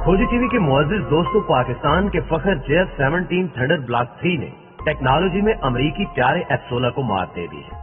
खोजी टीवी के मुअज़्ज़िज़ दोस्तों, पाकिस्तान के फखर JF-17 थंडर ब्लॉक 3 ने टेक्नोलॉजी में अमरीकी प्यारे F-16 को मात दे दी है।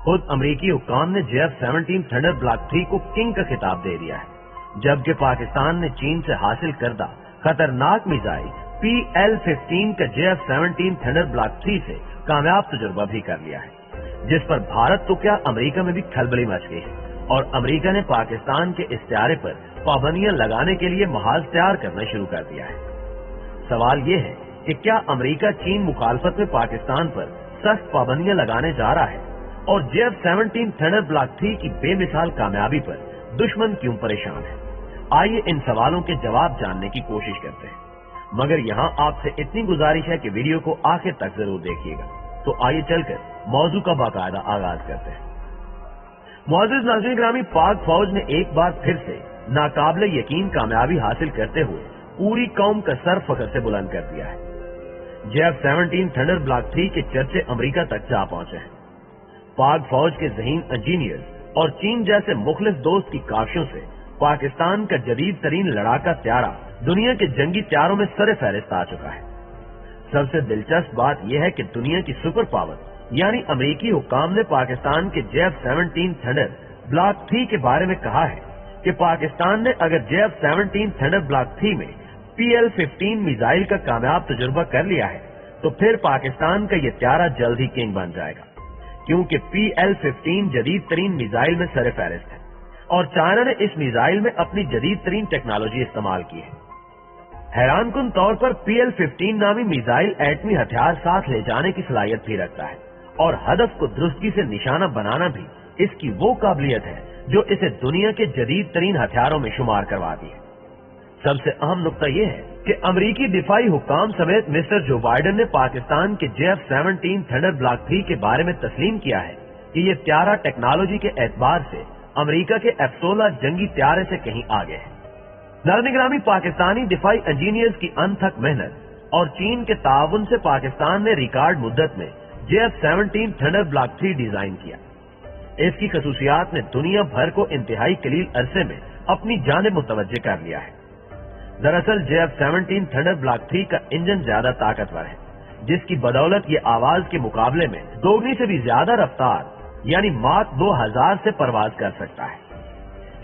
खुद अमरीकी हुक्काम ने JF-17 थंडर ब्लॉक 3 को किंग का खिताब दे दिया है, जबकि पाकिस्तान ने चीन से हासिल करदा खतरनाक मिसाइल PL-15 का JF-17 थंडर ब्लॉक 3 से कामयाब तजुर्बा भी कर लिया है, जिस पर भारत तो क्या अमरीका में भी खलबली मच गई है और अमरीका ने पाकिस्तान के इस त्यारे पर पाबंदियां लगाने के लिए महाज तैयार करना शुरू कर दिया है। सवाल ये है कि क्या अमरीका चीन मुखालफत में पाकिस्तान पर सख्त पाबंदियां लगाने जा रहा है और JF-17 थंडर ब्लॉक 3 की बेमिसाल कामयाबी पर दुश्मन क्यों परेशान है? आइए इन सवालों के जवाब जानने की कोशिश करते हैं, मगर यहाँ आपसे इतनी गुजारिश है कि वीडियो को आखिर तक जरूर देखिएगा। तो आइए चलकर मौजू का बाकायदा आगाज करते हैं। मुअज़्ज़िज़ नाज़रीन ग्रामी, पाक फौज ने एक बार फिर से नाकाबिले यकीन कामयाबी हासिल करते हुए पूरी कौम का सर फख्र से बुलंद कर दिया है। JF-17 थंडर ब्लॉक 3 के चर्चे अमेरिका तक जा पहुंचे हैं। पाक फौज के ज़हीन इंजीनियर और चीन जैसे मुखलिस दोस्त की काविशों से पाकिस्तान का जदीद तरीन लड़ाका त्यारा दुनिया के जंगी त्यारों में सरे फहरिस्त आ चुका है। सबसे दिलचस्प बात यह है कि दुनिया की सुपर पावर यानी अमेरिकी हुक्काम ने पाकिस्तान के JF-17 थंडर ब्लॉक 3 के बारे में कहा है कि पाकिस्तान ने अगर JF-17 थंडर ब्लॉक 3 में PL-15 मिसाइल का कामयाब तजुर्बा कर लिया है तो फिर पाकिस्तान का ये त्यारा जल्द ही किंग बन जाएगा, क्योंकि PL-15 जदीद तरीन मिसाइल में सरे फहरिस्त है और चाइना ने इस मिसाइल में अपनी जदीद तरीन टेक्नोलॉजी इस्तेमाल की है। हैरानकुन तौर पर PL-15 नामी मिसाइल एटमी हथियार साथ ले जाने की सलाहियत भी रखता है और हदफ को दुरुस्ती से निशाना बनाना भी इसकी वो काबिलियत है जो इसे दुनिया के जदीद तरीन हथियारों में शुमार करवाती है। सबसे अहम नुक्ता यह है कि अमरीकी दिफाई हुक्काम समेत मिस्टर जो बाइडेन ने पाकिस्तान के JF-17 थंडर ब्लॉक 3 के बारे में तस्लीम किया है कि ये त्यारा टेक्नोलॉजी के एतबार से अमरीका के F-16 जंगी त्यारे से कहीं आगे है। नाज़रीन, पाकिस्तानी दिफाई इंजीनियर्स की अनथक मेहनत और चीन के ताउन से पाकिस्तान ने रिकॉर्ड मुद्दत में JF-17 थंडर ब्लॉक 3 डिजाइन किया। इसकी खसूसियात ने दुनिया भर को इंतहाई कलील अरसे में अपनी जानिब मुतवज्जे कर लिया है। दरअसल JF-17 थंडर ब्लॉक 3 का इंजन ज्यादा ताकतवर है, जिसकी बदौलत ये आवाज के मुकाबले में दोगुनी से भी ज्यादा रफ्तार यानी माक 2000 से परवाज कर सकता है।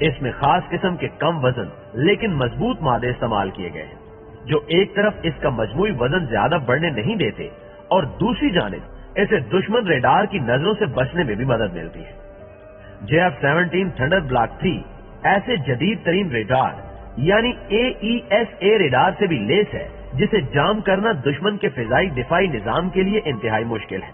इसमें खास किस्म के कम वजन लेकिन मजबूत मादे इस्तेमाल किए गए हैं, जो एक तरफ इसका मजमूई वजन ज्यादा बढ़ने नहीं देते और दूसरी जानिब इसे दुश्मन रेडार की नजरों से बचने में भी मदद मिलती है। JF-17 थंडर ब्लॉक 3 ऐसे जदीद तरीन रेडार यानी AESA रेडार से भी लेस है, जिसे जाम करना दुश्मन के फिजाई दिफाई निजाम के लिए इंतहाई मुश्किल है।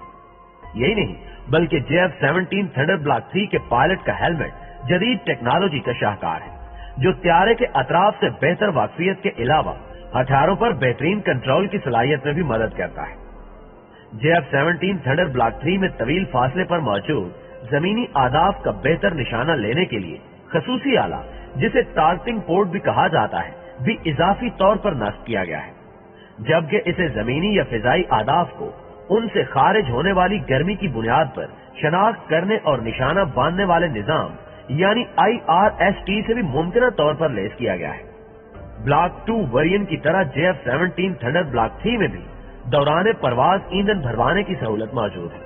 यही नहीं बल्कि JF-17 थंडर ब्लॉक 3 के पायलट का हेलमेट जदीद टेक्नोलॉजी का शाहकार है, जो त्यारे के अतराफ से बेहतर वाकफियत के अलावा हथियारों पर बेहतरीन कंट्रोल की सलाहियत में भी मदद करता है। JF-17 थंडर ब्लॉक 3 में तवील फासले पर मौजूद जमीनी आदाफ का बेहतर निशाना लेने के लिए खसूसी आला, जिसे टार्गेटिंग पोर्ट भी कहा जाता है, भी इजाफी तौर पर नस्ब किया गया है, जबकि इसे जमीनी या फिजाई आदाफ को उनसे खारिज होने वाली गर्मी की बुनियाद पर शनाख्त करने और निशाना बांधने वाले निजाम यानी IRST से भी मुमकिन तौर पर लेस किया गया है। ब्लॉक 2 वेरिएंट की तरह JF-17 थंडर ब्लॉक 3 में भी दौरान परवाज ईंधन भरवाने की सहूलत मौजूद है,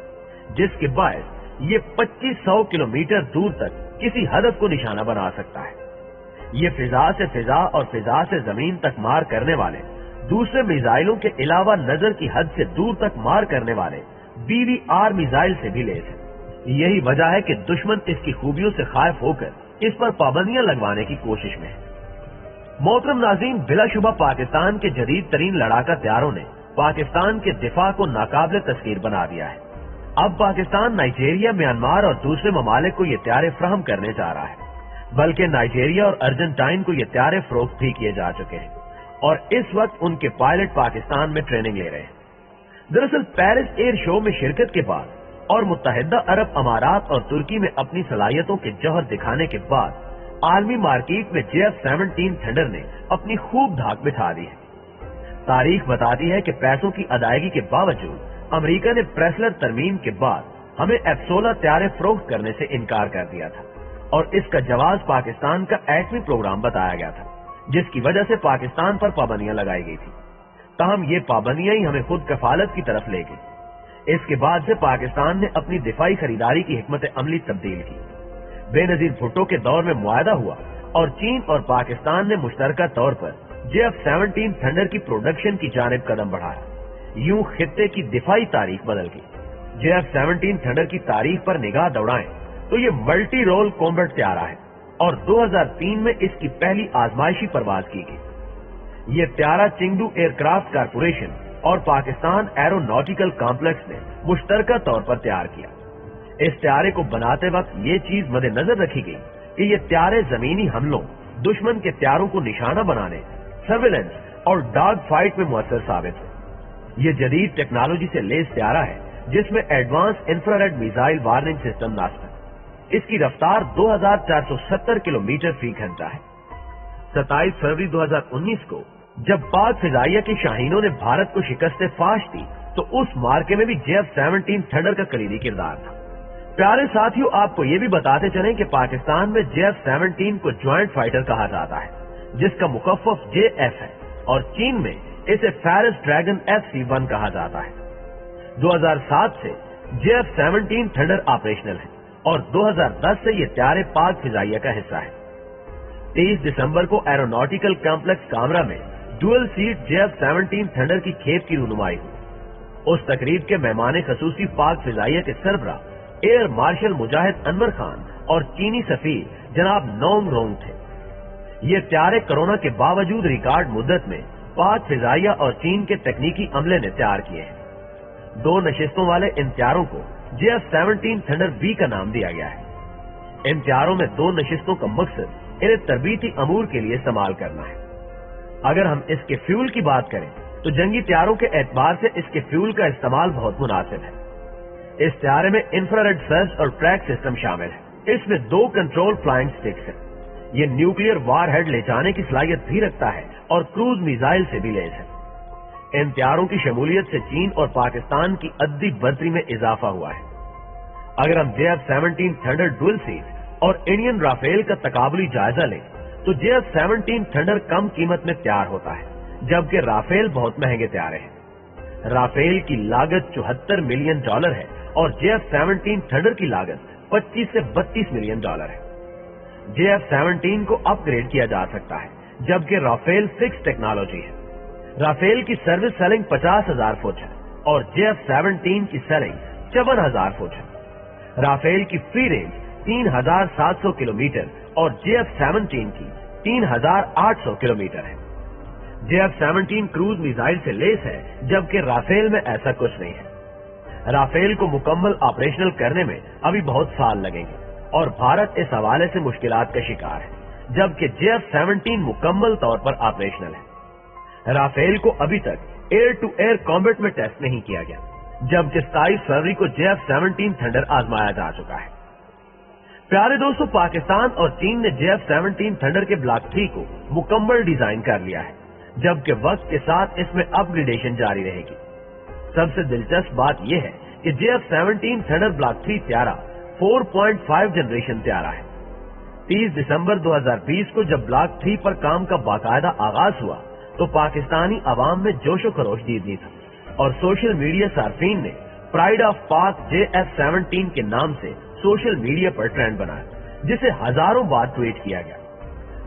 जिसके बायस ये 2500 किलोमीटर दूर तक किसी हदफ को निशाना बना सकता है। ये फिजा से फिजा और फिजा से जमीन तक मार करने वाले दूसरे मिसाइलों के अलावा नजर की हद से दूर तक मार करने वाले BVR मिसाइल से भी लेस है। यही वजह है कि दुश्मन इसकी खूबियों से खायफ होकर इस पर पाबंदियां लगवाने की कोशिश में है। मोहतरम नाज़रीन, बिलाशुबा पाकिस्तान के जदीद तरीन लड़ाका त्यारों ने पाकिस्तान के दिफा को नाकाबिले तस्खीर बना दिया है। अब पाकिस्तान नाइजीरिया, म्यांमार और दूसरे ममालिक को ये त्यारे फ्राहम करने जा रहा है, बल्कि नाइजीरिया और अर्जेंटाइन को ये त्यारे फरोख्त भी किए जा चुके हैं और इस वक्त उनके पायलट पाकिस्तान में ट्रेनिंग ले रहे हैं। दरअसल पेरिस एयर शो में शिरकत के बाद और मुत्तहिदा अरब अमारात और तुर्की में अपनी सलाहियतों के जौहर दिखाने के बाद आलमी मार्केट में JF-17 थंडर ने अपनी खूब धाक बिठा दी है। तारीख बताती है कि पैसों की अदायगी के बावजूद अमेरिका ने प्रेसलर तरमीम के बाद हमें F-16 त्यारे फरोख्त करने से इनकार कर दिया था और इसका जवाब पाकिस्तान का एटमी प्रोग्राम बताया गया था, جس کی وجہ سے پاکستان پر پابندیاں لگائی گئی تھی۔ تاہم یہ پابندیاں ہی ہمیں خود کفالت کی طرف لے گئی۔ اس کے بعد سے پاکستان نے اپنی دفاعی خریداری کی حکمت عملی تبدیل کی۔ بے نظیر بھٹو کے دور میں معاہدہ ہوا اور چین اور پاکستان نے مشترکہ طور پر JF-17 تھنڈر کی پروڈکشن کی جانب قدم بڑھایا۔ یوں خطے کی دفاعی تاریخ بدل گئی۔ JF-17 تھنڈر کی تاریخ پر نگاہ دوڑائیں تو یہ ملٹی رول کمبیٹ طیارہ ہے اور 2003 میں اس کی پہلی آزمائشی پرواز کی گئی۔ یہ طیارہ چنگڈو ایئر کرافٹ کارپوریشن اور پاکستان ایروناٹیکل کمپلیکس نے مشترکہ طور پر تیار کیا۔ اس طیارے کو بناتے وقت یہ چیز مد نظر رکھی گئی کہ یہ طیارے زمینی حملوں، دشمن کے طیاروں کو نشانہ بنانے، سرویلنس اور ڈاگ فائٹ میں مؤثر ثابت ہو۔ یہ جدید ٹیکنالوجی سے لیس طیارہ ہے جس میں advance infrared missile warning system نصب ہے۔ اس کی رفتار 2470 کلومیٹر فی گھنٹہ ہے۔ 27 فروری 2019 کو جب پاک فضائیہ کے شاہینوں نے بھارت کو شکست فاش دی تو اس مارکے میں بھی JF-17 تھنڈر کا کلیدی کردار تھا۔ پیارے ساتھیوں، آپ کو یہ بھی بتاتے چلیں کہ پاکستان میں JF-17 کو جوائنٹ فائٹر کہا جاتا ہے جس کا مخفف JF ہے، اور چین میں اسے فیرس ڈریگن FC-1 کہا جاتا ہے۔ 2007 سے JF-17 تھنڈر آپریشنل ہے اور 2010 سے یہ طیارے پاک فضائیہ کا حصہ ہے۔ 23 دسمبر کو ایروناٹیکل کمپلیکس کامرا میں ڈوئل سیٹ JF-17 تھنڈر کی کھیپ کی رونمائی ہوئی۔ اس تقریب کے مہمان خصوصی پاک فضائیہ کے سربراہ ایئر مارشل مجاہد انور خان اور چینی سفیر جناب نوم رونگ تھے۔ یہ طیارے کرونا کے باوجود ریکارڈ مدت میں پاک فضائیہ اور چین کے تکنیکی عملے نے تیار کیے ہیں۔ 2 نشستوں والے ان طیاروں کو JF-17 تھنڈر B کا نام دیا گیا ہے۔ ان طیاروں میں 2 نشستوں کا مقصد انہیں تربیتی امور کے لیے استعمال کرنا ہے۔ اگر ہم اس کے فیول کی بات کریں تو جنگی طیاروں کے اعتبار سے اس کے فیول کا استعمال بہت مناسب ہے۔ اس طیارے میں انفراریڈ سرچ اور ٹریک سسٹم شامل ہے۔ اس میں 2 کنٹرول فلائنگ سٹکس ہیں۔ یہ نیوکلیئر وار ہیڈ لے جانے کی صلاحیت بھی رکھتا ہے اور کروز میزائل سے بھی لیس ہے۔ ان طیاروں کی شمولیت سے چین اور پاکستان کی عددی برتری میں اضافہ ہوا ہے۔ اگر ہم JF-17 تھنڈر ڈوئل سیٹ اور انڈین رافیل کا تقابلی جائزہ لیں تو JF-17 تھنڈر کم قیمت میں تیار ہوتا ہے جبکہ رافیل بہت مہنگے طیارے ہیں۔ رافیل کی لاگت $74 ملین ہے اور JF-17 تھنڈر کی لاگت $25 سے $32 ملین ہے۔ JF-17 کو اپ گریڈ کیا جا سکتا ہے جبکہ رافیل فکس ٹیکنالوجی ہے۔ رافیل کی سروس سیلنگ 50,000 فٹ ہے اور JF-17 کی سیلنگ 54,000 فٹ ہے۔ رافیل کی فری رینج 3,700 کلومیٹر اور JF-17 کی 3,800 کلومیٹر ہے۔ JF-17 کروز میزائل سے لیس ہے جبکہ رافیل میں ایسا کچھ نہیں ہے۔ رافیل کو مکمل آپریشنل کرنے میں ابھی بہت سال لگیں گے اور بھارت اس حوالے سے مشکلات کا شکار ہے جبکہ JF-17 مکمل طور پر آپریشنل ہے۔ رافیل کو ابھی تک ایئر ٹو ایئر کمبیٹ میں ٹیسٹ نہیں کیا گیا جبکہ 27 فروری کو JF-17 تھنڈر آزمایا جا چکا ہے۔ پیارے دوستو، پاکستان اور چین نے JF-17 تھنڈر کے بلاک 3 کو مکمل ڈیزائن کر لیا ہے جبکہ وقت کے ساتھ اس میں اپ گریڈیشن جاری رہے گی۔ سب سے دلچسپ بات یہ ہے کہ JF-17 تھنڈر بلاک 3 طیارہ 4.5 جنریشن طیارہ ہے۔ 30 دسمبر 2020 کو جب بلاک 3 پر کام کا باقاعدہ آغاز ہوا تو پاکستانی عوام میں جوش و خروش دیدنی تھا اور سوشل میڈیا صارفین نے پرائڈ آف پاک JF-17 کے نام سے سوشل میڈیا پر ٹرینڈ بنایا جسے ہزاروں بار ٹویٹ کیا گیا۔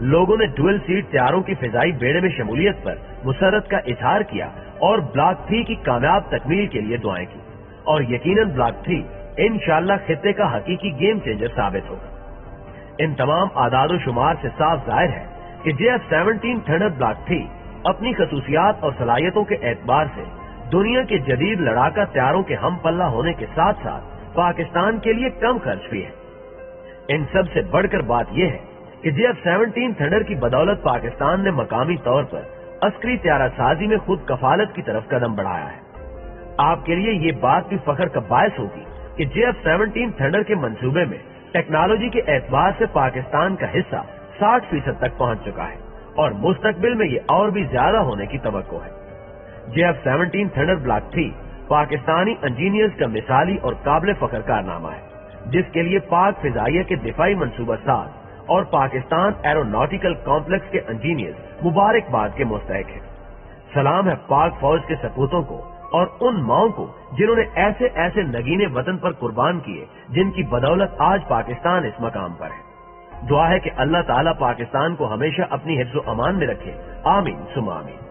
لوگوں نے ڈوئل سیٹ طیاروں کی فضائی بیڑے میں شمولیت پر مسرت کا اظہار کیا اور بلاک 3 کی کامیاب تکمیل کے لیے دعائیں کی اور یقیناً بلاک 3 انشاءاللہ خطے کا حقیقی گیم چینجر ثابت ہوگا۔ ان تمام اعداد و شمار سے صاف ظاہر ہے کہ JF-17 تھنڈر بلاک 3 اپنی خصوصیات اور صلاحیتوں کے اعتبار سے دنیا کے جدید لڑاکا طیاروں کے ہم پلہ ہونے کے ساتھ ساتھ پاکستان کے لیے کم خرچ بھی ہے۔ ان سب سے بڑھ کر بات یہ ہے کہ JF-17 تھنڈر کی بدولت پاکستان نے مقامی طور پر عسکری طیارہ سازی میں خود کفالت کی طرف قدم بڑھایا ہے۔ آپ کے لیے یہ بات بھی فخر کا باعث ہوگی کہ JF-17 تھنڈر کے منصوبے میں ٹیکنالوجی کے اعتبار سے پاکستان کا حصہ 60% تک پہنچ چکا ہے اور مستقبل میں یہ اور بھی زیادہ ہونے کی توقع ہے۔ JF-17 thunder block 3 Pakistani engineers کا مثالی اور قابل فخر کارنامہ ہے جس کے لیے پاک فضائیہ کے دفاعی منصوبہ ساز اور پاکستان ایروناٹیکل کمپلیکس کے انجینئر مبارکباد کے مستحق ہیں۔ سلام ہے پاک فوج کے سپوتوں کو اور ان ماؤں کو جنہوں نے ایسے ایسے نگینے وطن پر قربان کیے جن کی بدولت آج پاکستان اس مقام پر ہے۔ دعا ہے کہ اللہ تعالیٰ پاکستان کو ہمیشہ اپنی حفظ و امان میں رکھے، آمین ثم آمین۔